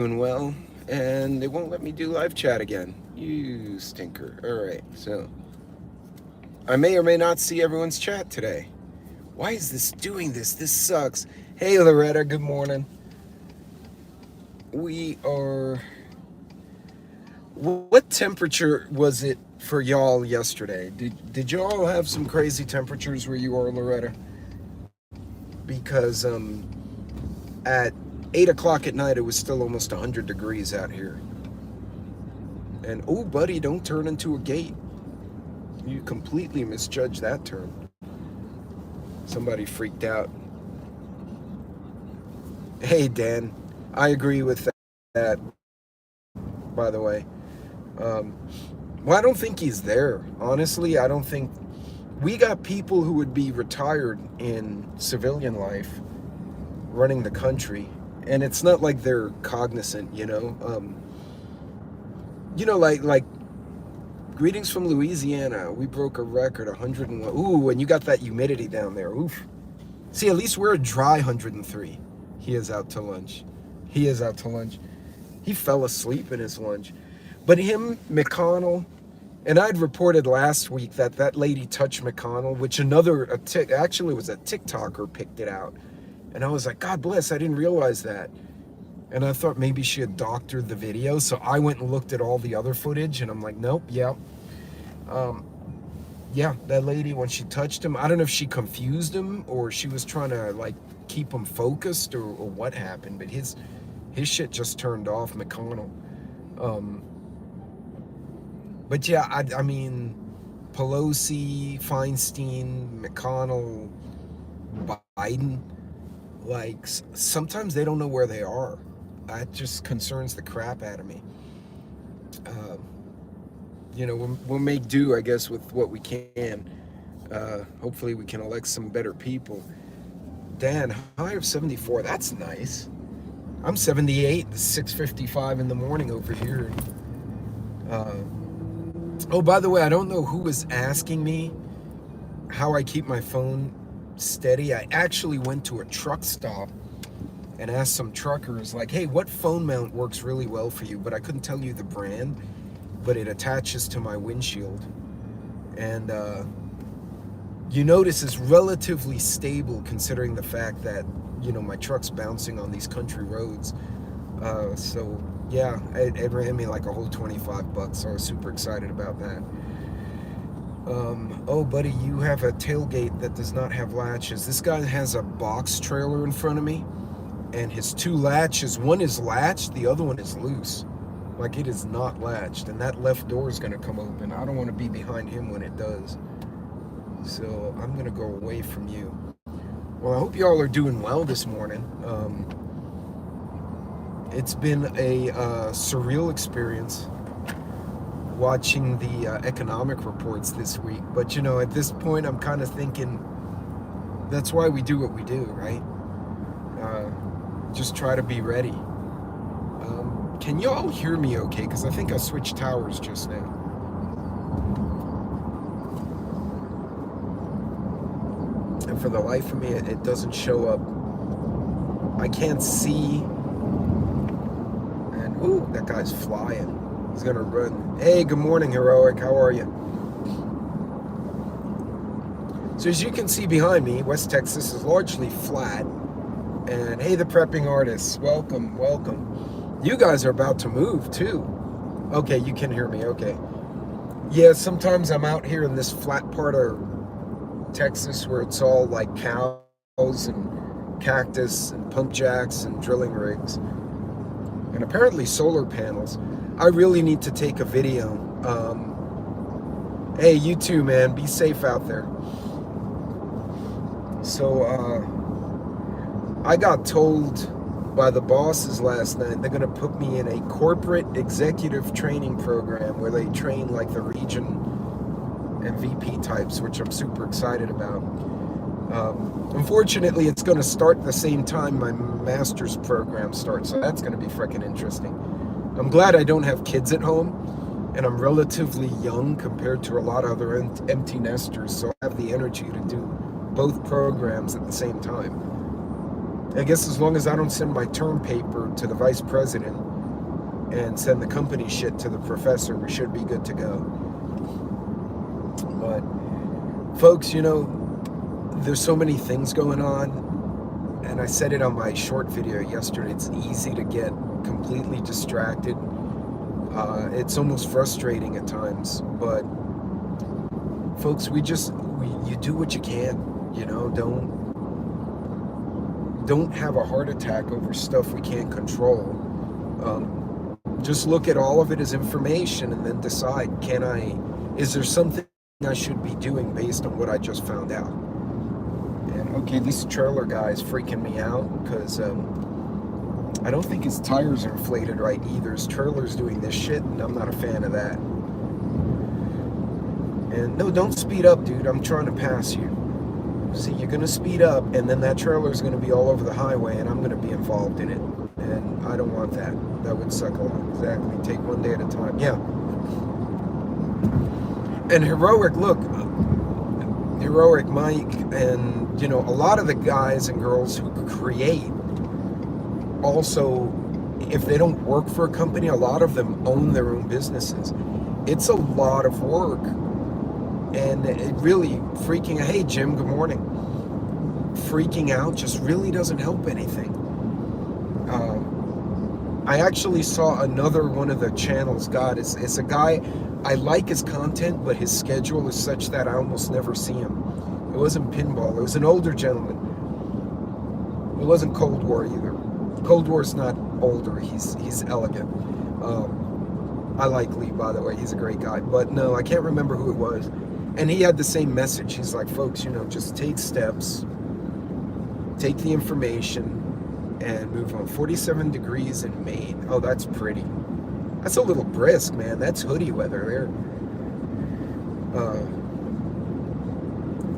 Doing well, and they won't let me do live chat again. You stinker. All right, so I may or may not see everyone's chat today. Why is this doing this? This sucks. Hey, Loretta, good morning. We are. What temperature was it for y'all yesterday? Did y'all have some crazy temperatures where you are, Loretta? Because at 8 o'clock at night, it was still almost 100 degrees out here. And oh, buddy, don't turn into a gate. You completely misjudged that turn. Somebody freaked out. Hey, Dan, I agree with that, by the way. Um, well, I don't think he's there. Honestly, I don't think. We got people who would be retired in civilian life running the country, and it's not like they're cognizant, like greetings from Louisiana. We broke a record, 101. Ooh, and you got that humidity down there. Oof. See, at least we're a dry 103. He is out to lunch. He is out to lunch. He fell asleep in his lunch. But him, McConnell, and I'd reported last week that that lady touched McConnell, which actually was a TikToker picked it out. And I was like, God bless, I didn't realize that. And I thought maybe she had doctored the video. So I went and looked at all the other footage, and I'm like, nope, yeah. Yeah, that lady, when she touched him, I don't know if she confused him or she was trying to like keep him focused or what happened, but his shit just turned off, McConnell. But yeah, I mean, Pelosi, Feinstein, McConnell, Biden, like sometimes they don't know where they are. That just concerns the crap out of me. Uh, we'll make do, I guess, with what we can. Hopefully, we can elect some better people. Dan, high of 74. That's nice. I'm 78. It's 6:55 in the morning over here. Oh, by the way, I don't know who was asking me how I keep my phone steady. I actually went to a truck stop and asked some truckers, like, hey, what phone mount works really well for you? But I couldn't tell you the brand, but it attaches to my windshield. And you notice it's relatively stable considering the fact that, my truck's bouncing on these country roads. So yeah, it ran me like a whole $25, so I was super excited about that. Oh, buddy, you have a tailgate that does not have latches. This guy has a box trailer in front of me, and his two latches, one is latched, the other one is loose. Like, it is not latched, and that left door is going to come open. I don't want to be behind him when it does. So I'm going to go away from you. Well, I hope y'all are doing well this morning. It's been a surreal experience watching the economic reports this week. But, at this point, I'm kind of thinking that's why we do what we do, right? Just try to be ready. Can you all hear me okay? Because I think I switched towers just now. And for the life of me, it doesn't show up. I can't see. And, ooh, that guy's flying. He's going to run. Hey, good morning, Heroic. How are you? So as you can see behind me, West Texas is largely flat. And hey, the prepping artists, welcome, welcome. You guys are about to move too. Okay, you can hear me, okay. Yeah, sometimes I'm out here in this flat part of Texas where it's all like cows and cactus and pump jacks and drilling rigs. And apparently solar panels. I really need to take a video. Hey, you too, man. Be safe out there. So, I got told by the bosses last night they're going to put me in a corporate executive training program where they train like the region and VP types, which I'm super excited about. Unfortunately, it's going to start the same time my master's program starts, so that's going to be freaking interesting. I'm glad I don't have kids at home, and I'm relatively young compared to a lot of other empty nesters, so I have the energy to do both programs at the same time. I guess as long as I don't send my term paper to the vice president and send the company shit to the professor, we should be good to go. But folks, you know, there's so many things going on, and I said it on my short video yesterday, it's easy to get completely distracted. It's almost frustrating at times, but folks, you do what you can, you know. Don't have a heart attack over stuff we can't control. Just look at all of it as information and then decide, is there something I should be doing based on what I just found out? And okay, this trailer guy is freaking me out because I don't think his tires are inflated right either. His trailer's doing this shit, and I'm not a fan of that. And no, don't speed up, dude. I'm trying to pass you. See, you're going to speed up, and then that trailer's going to be all over the highway, and I'm going to be involved in it. And I don't want that. That would suck a lot. Exactly. Take one day at a time. Yeah. And Heroic, look, Heroic Mike, and, you know, a lot of the guys and girls who create also, if they don't work for a company, a lot of them own their own businesses. It's a lot of work. And it really freaking, hey Jim, good morning. Freaking out just really doesn't help anything. I actually saw another one of the channels, God, it's a guy, I like his content, but his schedule is such that I almost never see him. It wasn't Pinball, it was an older gentleman. It wasn't Cold War either. Cold War's not older, he's elegant. I like Lee, by the way, he's a great guy. But no, I can't remember who it was. And he had the same message. He's like, folks, you know, just take steps, take the information, and move on. 47 degrees in Maine. Oh, that's pretty. That's a little brisk, man. That's hoodie weather there.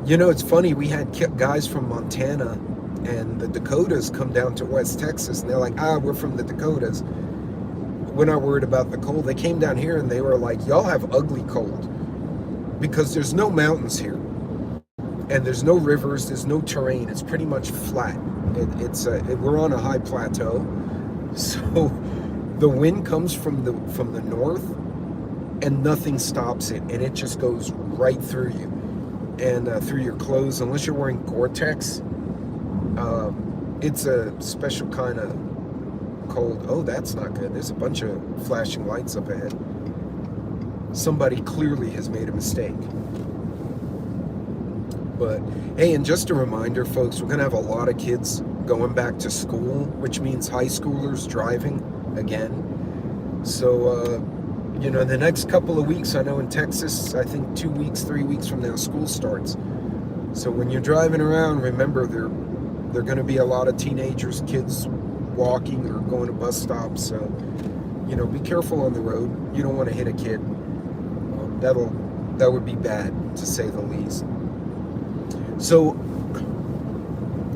You know, it's funny. We had guys from Montana and the Dakotas come down to West Texas, and they're like, we're from the Dakotas. We're not worried about the cold. They came down here, and they were like, y'all have ugly cold. Because there's no mountains here, and there's no rivers, there's no terrain. It's pretty much flat. We're on a high plateau, so the wind comes from the north, and nothing stops it, and it just goes right through you, and through your clothes. Unless you're wearing Gore-Tex, it's a special kind of cold. Oh, that's not good. There's a bunch of flashing lights up ahead. Somebody clearly has made a mistake. But hey, and just a reminder, folks, we're gonna have a lot of kids going back to school, which means high schoolers driving again. So you know, the next couple of weeks, I know in Texas, I think 2 weeks, 3 weeks from now, school starts. So when you're driving around, remember there are gonna be a lot of teenagers, kids walking or going to bus stops. So, you know, be careful on the road. You don't want to hit a kid. That would be bad, to say the least. So,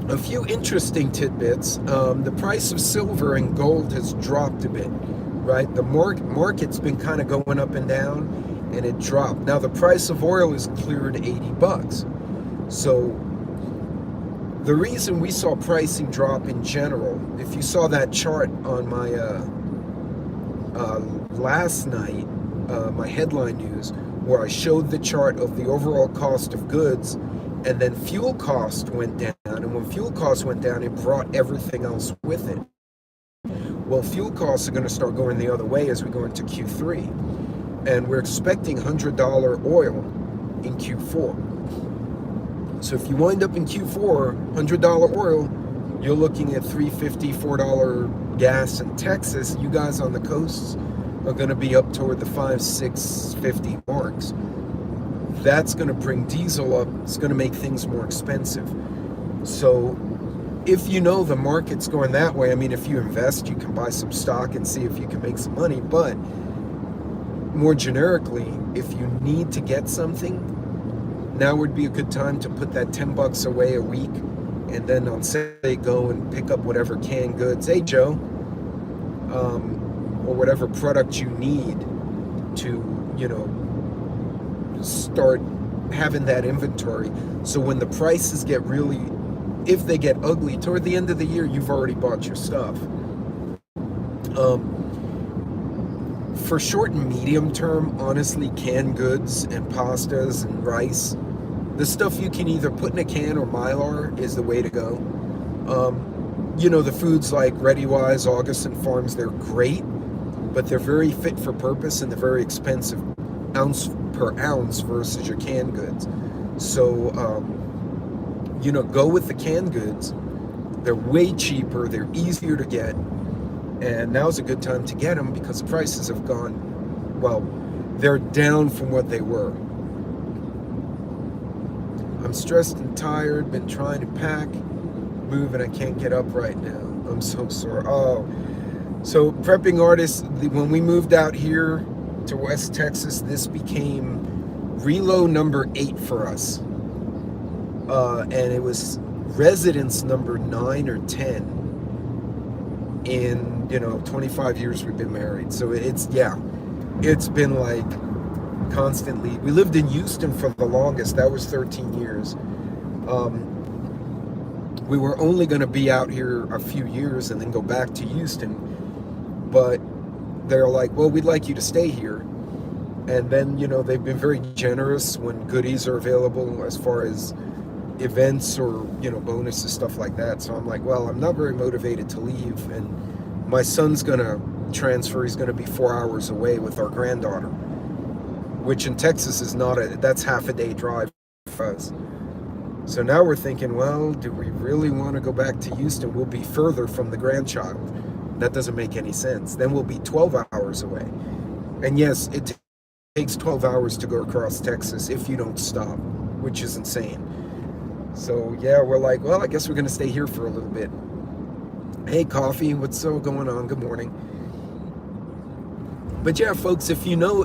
a few interesting tidbits. The price of silver and gold has dropped a bit, right? The market's been kind of going up and down, and it dropped. Now, the price of oil has cleared $80. So, the reason we saw pricing drop in general, if you saw that chart on my last night, my headline news, where I showed the chart of the overall cost of goods, and then fuel cost went down, and when fuel costs went down, it brought everything else with it. Well, fuel costs are going to start going the other way as we go into Q3, and we're expecting $100 oil in Q4. So if you wind up in Q4, $100 oil, you're looking at $3.50, $4 gas in Texas. You guys on the coasts are going to be up toward the $5, $6.50 marks. That's going to bring diesel up. It's going to make things more expensive. So if you know the market's going that way, I mean, if you invest, you can buy some stock and see if you can make some money. But more generically, if you need to get something, now would be a good time to put that $10 away a week, and then on Saturday go and pick up whatever canned goods. Hey, Joe. Or whatever product you need to, you know, start having that inventory. So when the prices get really, if they get ugly toward the end of the year, you've already bought your stuff. For short and medium term, honestly, canned goods and pastas and rice, the stuff you can either put in a can or Mylar is the way to go. The foods like ReadyWise, Augustin Farms, they're great, but they're very fit for purpose and they're very expensive ounce per ounce versus your canned goods. So, go with the canned goods. They're way cheaper, they're easier to get, and now's a good time to get them because the prices have gone, well, they're down from what they were. I'm stressed and tired, been trying to pack, move, and I can't get up right now. I'm so sorry. Oh, so prepping artists, when we moved out here to West Texas, this became reload number 8 for us. And it was residence number 9 or 10 in 25 years we've been married. So it's been like constantly. We lived in Houston for the longest. That was 13 years. We were only going to be out here a few years and then go back to Houston, but they're like, well, we'd like you to stay here. And then they've been very generous when goodies are available as far as events or bonuses, stuff like that. So I'm like, well, I'm not very motivated to leave, and my son's gonna transfer. He's gonna be 4 hours away with our granddaughter, which in Texas is that's half a day drive for us. So now we're thinking, well, do we really want to go back to Houston? We'll be further from the grandchild. That doesn't make any sense. Then we'll be 12 hours away, and yes, it takes 12 hours to go across Texas if you don't stop, which is insane. So yeah, we're like, well, I guess we're gonna stay here for a little bit. Hey, Coffee, what's so going on? Good morning. But yeah, folks, if we know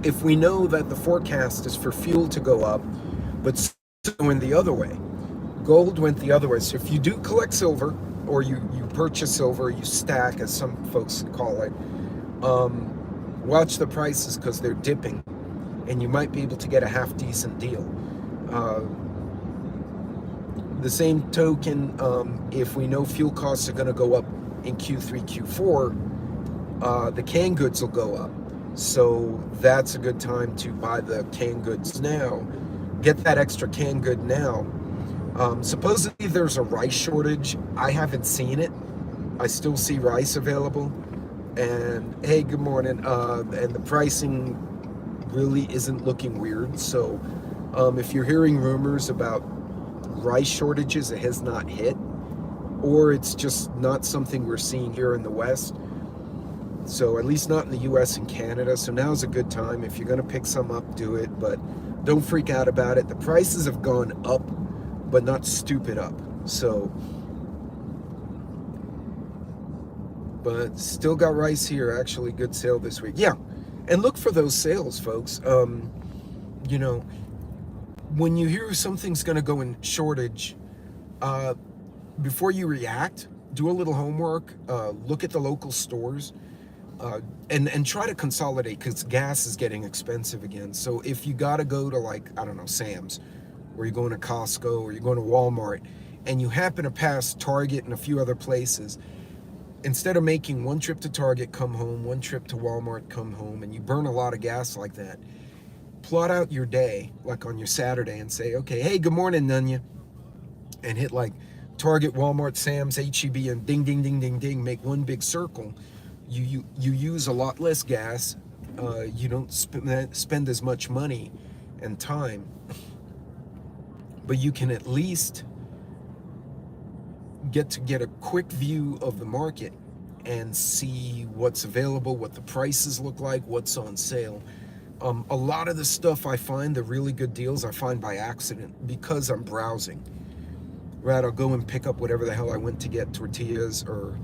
that the forecast is for fuel to go up, but going the other way, gold went the other way. So if you do collect silver, or you purchase silver, you stack, as some folks call it, watch the prices because they're dipping, and you might be able to get a half decent deal. The same token, if we know fuel costs are going to go up in Q3, Q4, the canned goods will go up. So that's a good time to buy the canned goods now. Get that extra canned good now. Supposedly there's a rice shortage. I haven't seen it. I still see rice available. And hey, good morning. And the pricing really isn't looking weird. So if you're hearing rumors about rice shortages, it has not hit, or it's just not something we're seeing here in the West. So at least not in the US and Canada. So now's a good time. If you're going to pick some up, do it, but don't freak out about it. The prices have gone up, but not stupid up. So, but still got rice here. Actually, good sale this week. Yeah, and look for those sales, folks. When you hear something's going to go in shortage, before you react, do a little homework, look at the local stores, and try to consolidate, because gas is getting expensive again. So if you got to go to, like, I don't know, Sam's, or you're going to Costco, or you're going to Walmart, and you happen to pass Target and a few other places, instead of making one trip to Target, come home, one trip to Walmart, come home, and you burn a lot of gas like that, plot out your day, like on your Saturday, and say, okay, hey, good morning, Nunya, and hit like Target, Walmart, Sam's, HEB, and ding, ding, ding, ding, ding, make one big circle. You use a lot less gas. You don't spend as much money and time, but you can at least get a quick view of the market and see what's available, what the prices look like, what's on sale. A lot of the stuff I find, the really good deals, I find by accident because I'm browsing. Right, I'll go and pick up whatever the hell I went to get, tortillas, or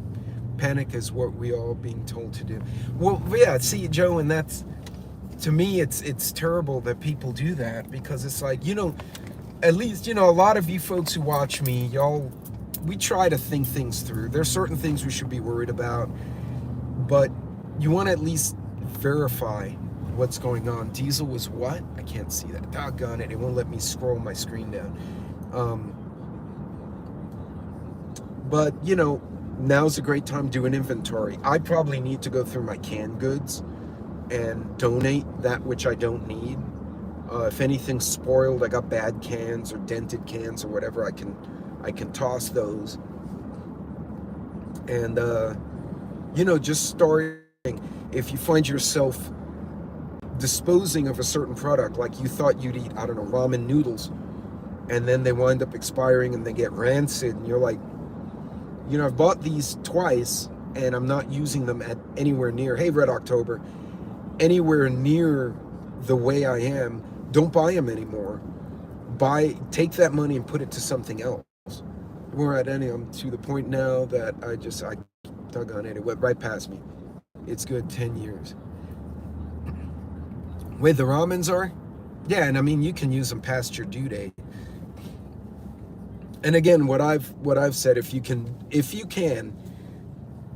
panic is what we all being told to do. Well, yeah, see, Joe, and that's, to me, it's terrible that people do that, because it's like, at least, a lot of you folks who watch me, y'all, we try to think things through. There's certain things we should be worried about, but you want to at least verify what's going on. Diesel was what? I can't see that. Doggone it. It won't let me scroll my screen down. But, now's a great time to do an inventory. I probably need to go through my canned goods and donate that which I don't need. If anything's spoiled, I got bad cans or dented cans or whatever, I can toss those. And just starting. If you find yourself disposing of a certain product, like you thought you'd eat, I don't know, ramen noodles, and then they wind up expiring and they get rancid, and you're like, I've bought these twice and I'm not using them at anywhere near, hey, Red October, anywhere near the way I am. Don't buy them anymore. Take that money and put it to something else. I'm to the point now that I dug on it. It went right past me. It's good 10 years. Where the ramens are? Yeah, and I mean, you can use them past your due date. And again, what I've said, if you can,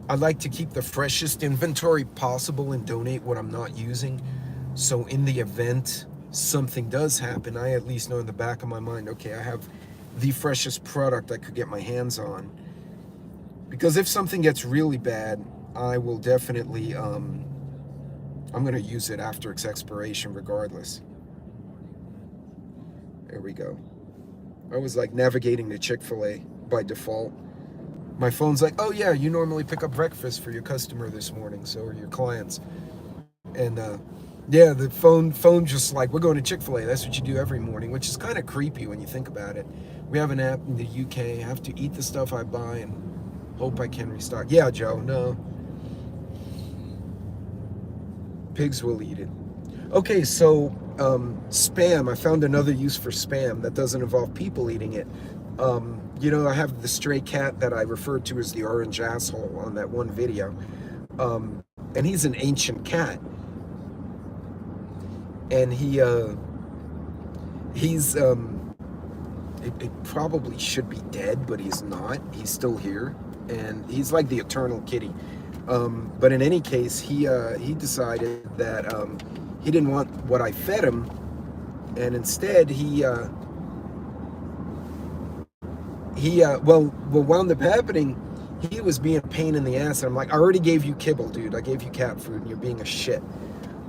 I'd like to keep the freshest inventory possible and donate what I'm not using. So in the event something does happen, I at least know in the back of my mind, okay, I have the freshest product I could get my hands on. Because if something gets really bad, I will definitely, I'm going to use it after its expiration regardless. There we go. I was like navigating to Chick-fil-A by default. My phone's like, oh yeah, you normally pick up breakfast for your customer this morning, so or your clients. And yeah, the phone just like, we're going to Chick-fil-A. That's what you do every morning, which is kind of creepy when you think about it. We have an app in the UK. I have to eat the stuff I buy and hope I can restock. Yeah, Joe, no. Pigs will eat it. Okay, so spam. I found another use for spam that doesn't involve people eating it. I have the stray cat that I referred to as the orange asshole on that one video. And he's an ancient cat. And it probably should be dead, but he's not. He's still here. And he's like the eternal kitty. But in any case, he decided that he didn't want what I fed him, and instead he wound up happening. He was being a pain in the ass, and I'm like, I already gave you kibble, dude. I gave you cat food, and you're being a shit.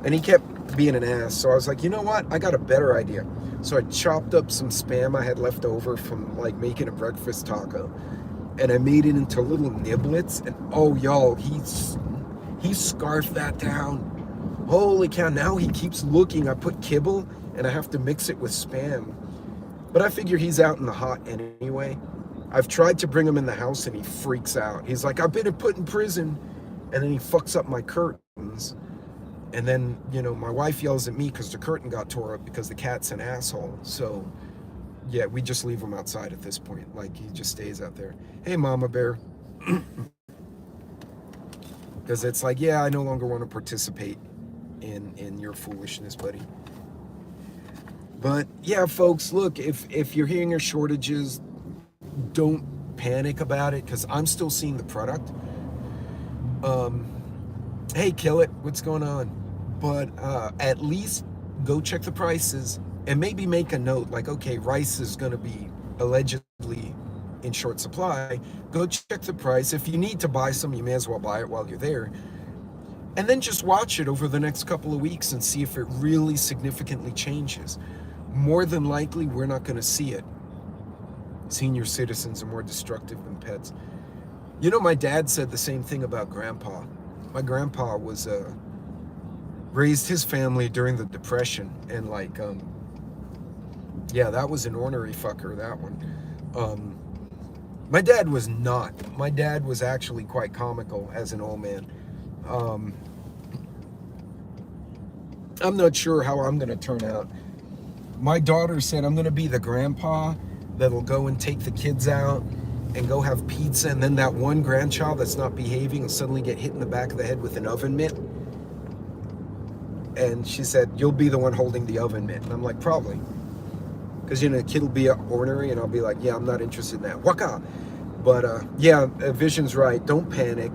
And he kept being an ass. So I was like, you know what? I got a better idea. So I chopped up some spam I had left over from like making a breakfast taco, and I made it into little niblets. And oh, y'all, he scarfed that down. Holy cow, now he keeps looking. I put kibble and I have to mix it with spam. But I figure he's out in the hot anyway. I've tried to bring him in the house and he freaks out. He's like, I've been put in prison. And then he fucks up my curtains. And then, my wife yells at me because the curtain got tore up because the cat's an asshole. So, yeah, we just leave him outside at this point. Like, he just stays out there. Hey, Mama Bear. Because it's like, yeah, I no longer want to participate in your foolishness, buddy. But yeah, folks, look, if you're hearing your shortages, don't panic about it, because I'm still seeing the product. Hey, Kill It, what's going on? But at least go check the prices and maybe make a note like, okay, rice is going to be allegedly in short supply. Go check the price. If you need to buy some, you may as well buy it while you're there. And then just watch it over the next couple of weeks and see if it really significantly changes. More than likely, we're not going to see it. Senior citizens are more destructive than pets. My dad said the same thing about Grandpa. My grandpa was raised his family during the Depression, and yeah, that was an ornery fucker, that one. My dad was not. My dad was actually quite comical as an old man. I'm not sure how I'm going to turn out. My daughter said I'm going to be the grandpa that'll go and take the kids out and go have pizza, and then that one grandchild that's not behaving will suddenly get hit in the back of the head with an oven mitt. And she said, you'll be the one holding the oven mitt. And I'm like, probably. Because, the kid will be ornery, and I'll be like, yeah, I'm not interested in that. Waka! But, yeah, Vision's right. Don't panic.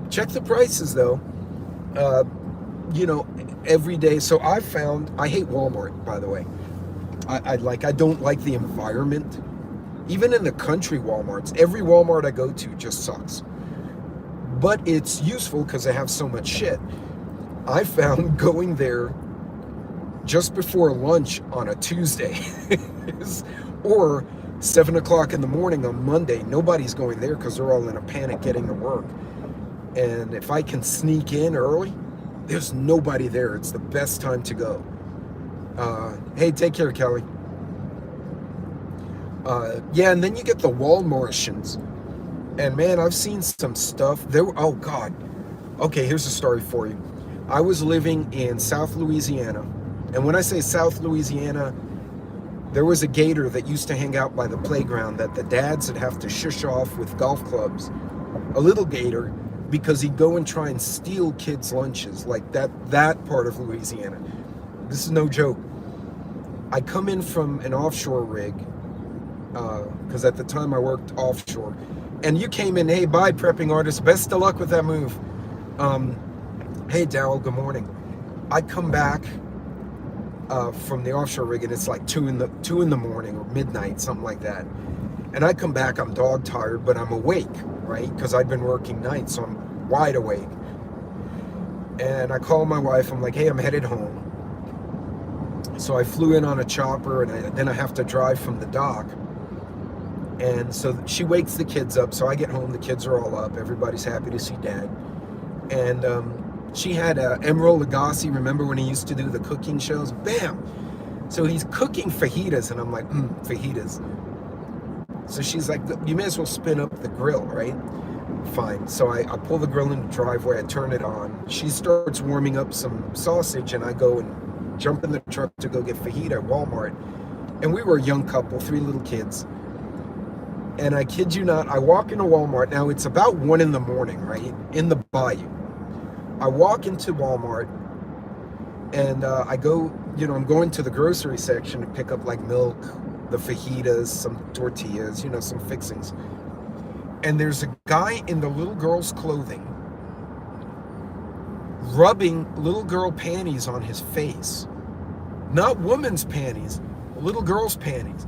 Check the prices, though. Every day. So I hate Walmart, by the way. I don't like the environment. Even in the country Walmarts, every Walmart I go to just sucks. But it's useful because they have so much shit. I found going there just before lunch on a Tuesday or 7 o'clock in the morning on Monday. Nobody's going there because they're all in a panic getting to work. And if I can sneak in early, there's nobody there. It's the best time to go. Hey, take care, Kelly. Yeah, and then you get the Walmartians. And man, I've seen some stuff. Oh God. Okay, here's a story for you. I was living in South Louisiana. And when I say South Louisiana, there was a gator that used to hang out by the playground that the dads would have to shush off with golf clubs. A little gator, because he'd go and try and steal kids' lunches, like that part of Louisiana. This is no joke. I come in from an offshore rig, because at the time I worked offshore. And you came in, hey, bye, prepping artist. Best of luck with that move. Hey, Daryl, good morning. I come back from the offshore rig, and it's like 2 in the morning or midnight, something like that. And I come back, I'm dog tired, but I'm awake, right? Because I've been working nights, so I'm wide awake. And I call my wife, I'm like, hey, I'm headed home. So I flew in on a chopper, and then I have to drive from the dock. And so she wakes the kids up, so I get home, the kids are all up, everybody's happy to see Dad. And she had Emeril Lagasse, remember when he used to do the cooking shows? Bam! So he's cooking fajitas, and I'm like, fajitas. So she's like, you may as well spin up the grill, right? Fine. So I pull the grill in the driveway, I turn it on. She starts warming up some sausage, and I go and jump in the truck to go get fajita at Walmart. And we were a young couple, 3 little kids. And I kid you not, I walk into Walmart. Now it's about 1 in the morning, right? In the bayou. I walk into Walmart, and I go, I'm going to the grocery section to pick up like milk, the fajitas, some tortillas, some fixings. And there's a guy in the little girl's clothing rubbing little girl panties on his face. Not woman's panties, little girl's panties.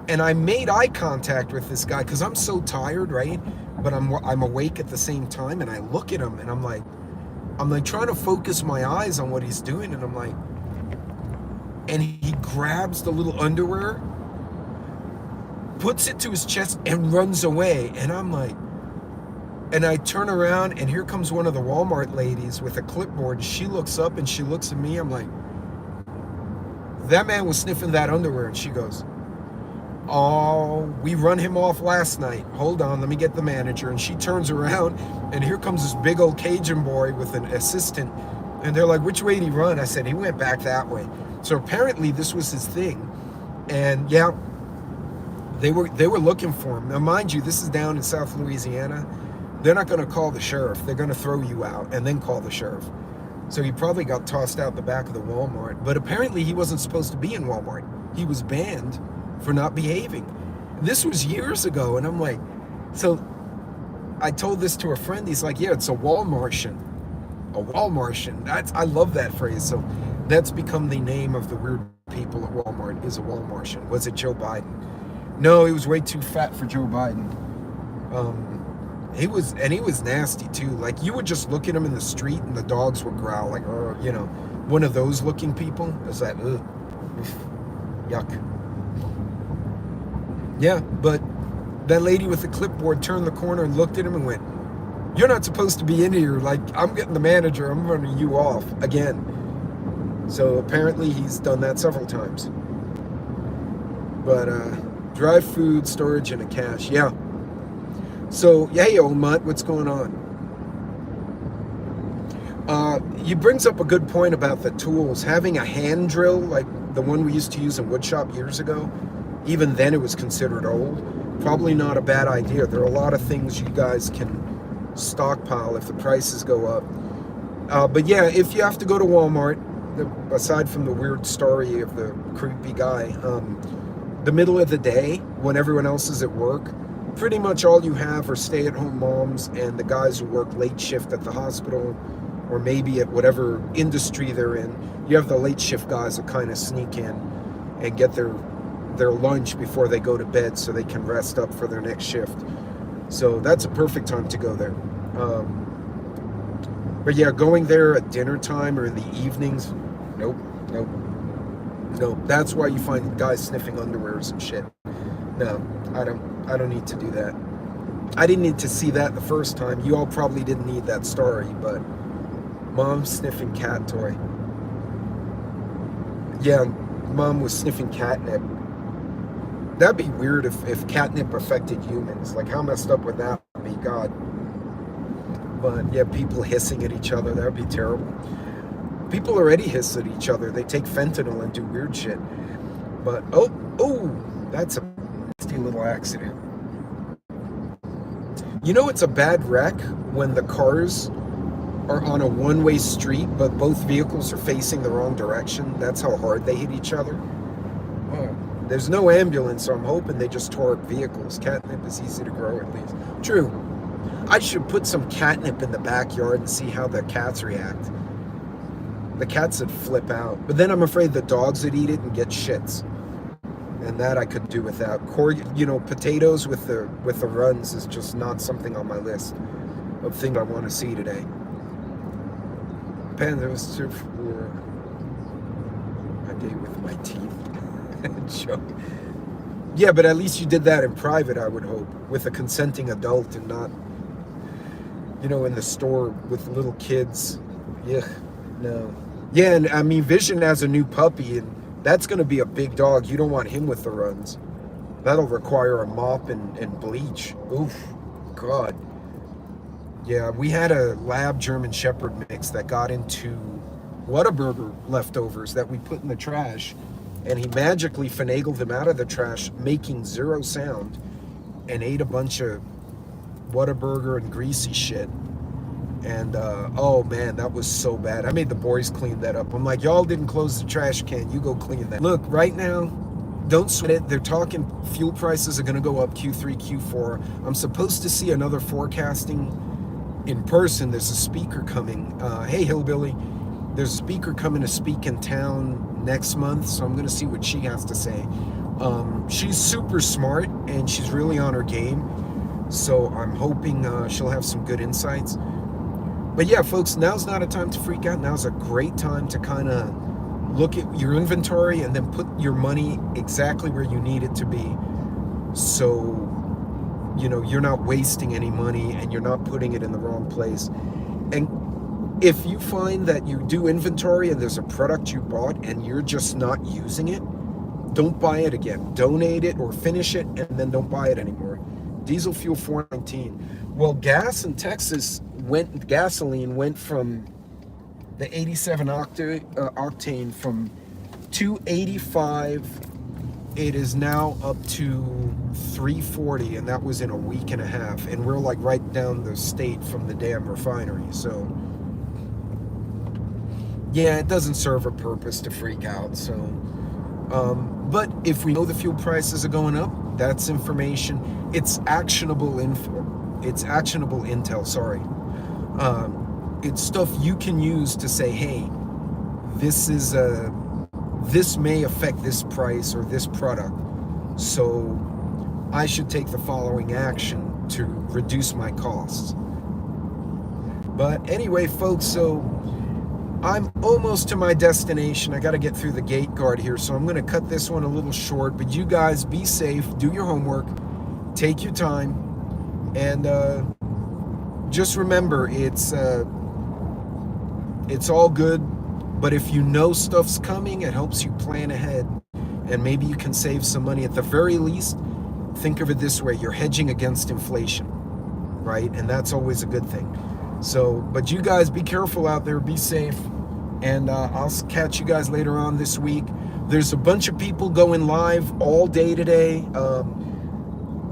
And I made eye contact with this guy because I'm so tired, right? But I'm awake at the same time, and I look at him, and I'm like trying to focus my eyes on what he's doing, and I'm like, and he grabs the little underwear, puts it to his chest, and runs away. And I'm like, and I turn around, and here comes one of the Walmart ladies with a clipboard. She looks up, and she looks at me. I'm like, that man was sniffing that underwear. And she goes, oh, we run him off last night. Hold on, let me get the manager. And she turns around, and here comes this big old Cajun boy with an assistant. And they're like, which way did he run? I said, he went back that way. So apparently this was his thing. And yeah, they were looking for him. Now, mind you, this is down in South Louisiana. They're not going to call the sheriff. They're going to throw you out and then call the sheriff. So he probably got tossed out the back of the Walmart. But apparently he wasn't supposed to be in Walmart. He was banned for not behaving. This was years ago, and I'm like, so I told this to a friend. He's like, yeah, it's a Walmartian. A Walmartian. I love that phrase. So that's become the name of the weird people at Walmart, is a Walmartian. Was it Joe Biden? No, he was way too fat for Joe Biden. He was nasty too. Like, you would just look at him in the street and the dogs would growl, like, one of those looking people. Is that, yuck. Yeah, but that lady with the clipboard turned the corner and looked at him and went, you're not supposed to be in here. Like, I'm getting the manager. I'm running you off again. So apparently he's done that several times. But dry food, storage, and a cache. Yeah. So, hey, old mutt, what's going on? He brings up a good point about the tools. Having a hand drill, like the one we used to use in woodshop years ago, even then it was considered old. Probably not a bad idea. There are a lot of things you guys can stockpile if the prices go up. But yeah, if you have to go to Walmart, aside from the weird story of the creepy guy, the middle of the day when everyone else is at work, pretty much all you have are stay-at-home moms and the guys who work late shift at the hospital or maybe at whatever industry they're in. You have the late shift guys that kind of sneak in and get their lunch before they go to bed so they can rest up for their next shift. So that's a perfect time to go there. But yeah, going there at dinner time or in the evenings, nope, nope, nope. That's why you find guys sniffing underwears and shit. No, I don't need to do that. I didn't need to see that the first time. You all probably didn't need that story, but mom sniffing cat toy. Yeah, mom was sniffing catnip. That'd be weird if catnip affected humans. Like, how messed up would that be? God. But yeah, people hissing at each other, that would be terrible. People already hiss at each other. They take fentanyl and do weird shit. But, oh, that's a nasty little accident. You know it's a bad wreck when the cars are on a one-way street, but both vehicles are facing the wrong direction. That's how hard they hit each other. Oh, there's no ambulance, so I'm hoping they just tore up vehicles. Catnip is easy to grow, at least. True. I should put some catnip in the backyard and see how the cats react. The cats would flip out. But then I'm afraid the dogs would eat it and get shits. And that I could do without. Potatoes with the runs is just not something on my list of things I want to see today. Panthers for a day with my teeth. Joke. Yeah, but at least you did that in private, I would hope, with a consenting adult and not, in the store with little kids. Yeah, no. Yeah, and I mean, Vision has a new puppy, and that's going to be a big dog. You don't want him with the runs. That'll require a mop and bleach. Oof, God. Yeah, we had a lab German Shepherd mix that got into Whataburger leftovers that we put in the trash, and he magically finagled them out of the trash, making zero sound, and ate a bunch of Whataburger and greasy shit. And oh man, that was so bad. I made the boys clean that up. I'm like, y'all didn't close the trash can, you go clean that. Look, right now, don't sweat it. They're talking fuel prices are gonna go up Q3, Q4. I'm supposed to see another forecasting in person. There's a speaker coming. Hey Hillbilly, there's a speaker coming to speak in town next month, so I'm gonna see what she has to say. She's super smart and she's really on her game, so I'm hoping she'll have some good insights. But yeah, folks, now's not a time to freak out. Now's a great time to kind of look at your inventory and then put your money exactly where you need it to be, so you're not wasting any money and you're not putting it in the wrong place. And if you find that you do inventory and there's a product you bought and you're just not using it, don't buy it again. Donate it or finish it and then don't buy it anymore. Diesel fuel $4.19. Well, gas in Texas gasoline went from the 87 octane from $2.85. It is now up to $3.40, and that was in a week and a half. And we're like right down the state from the damn refinery. So yeah, it doesn't serve a purpose to freak out. So, but if we know the fuel prices are going up, that's information. It's actionable info. It's actionable intel. Sorry. It's stuff you can use to say, hey, this may affect this price or this product, so I should take the following action to reduce my costs. But anyway, folks, so I'm almost to my destination. I got to get through the gate guard here, so I'm going to cut this one a little short. But you guys be safe, do your homework, take your time, and just remember, it's all good, but if you know stuff's coming, it helps you plan ahead, and maybe you can save some money. At the very least, think of it this way: you're hedging against inflation, right? And that's always a good thing. So, but you guys be careful out there, be safe, and I'll catch you guys later on this week. There's a bunch of people going live all day today.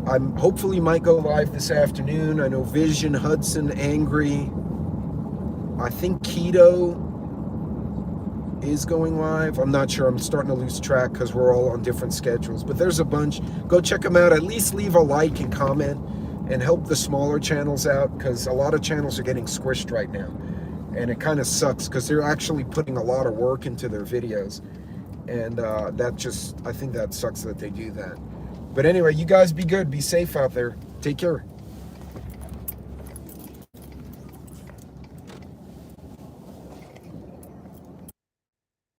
I'm hopefully might go live this afternoon. I know Vision, Hudson, Angry, I think Keto is going live. I'm not sure. I'm starting to lose track because we're all on different schedules. But there's a bunch. Go check them out. At least leave a like and comment and help the smaller channels out, because a lot of channels are getting squished right now. And it kind of sucks because they're actually putting a lot of work into their videos. And I think that sucks that they do that. But anyway, you guys be good. Be safe out there. Take care.